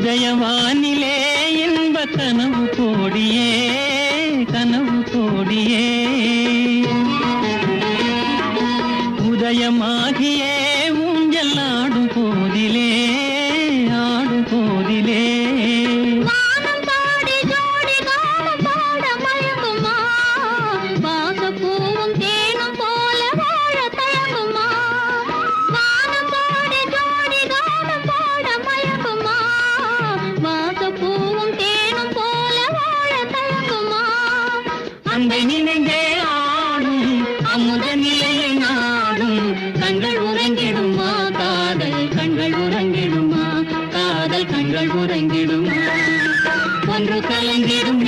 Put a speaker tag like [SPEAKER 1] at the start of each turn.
[SPEAKER 1] உதயவானிலே இன்ப கனவு கோடியே கனவு கோடியே உதயமாகியே ஊஞ்சல் ஆடும் போதிலே ஆடும் போதிலே அன்பை நினைந்தே ஆடும் அமுத நிலையை நாடும் கண்கள் உறங்கிடுமா காதல் கண்கள் உறங்கிடுமா காதல் கண்கள் உறங்கிடுமா ஒன்று கலங்கிடும்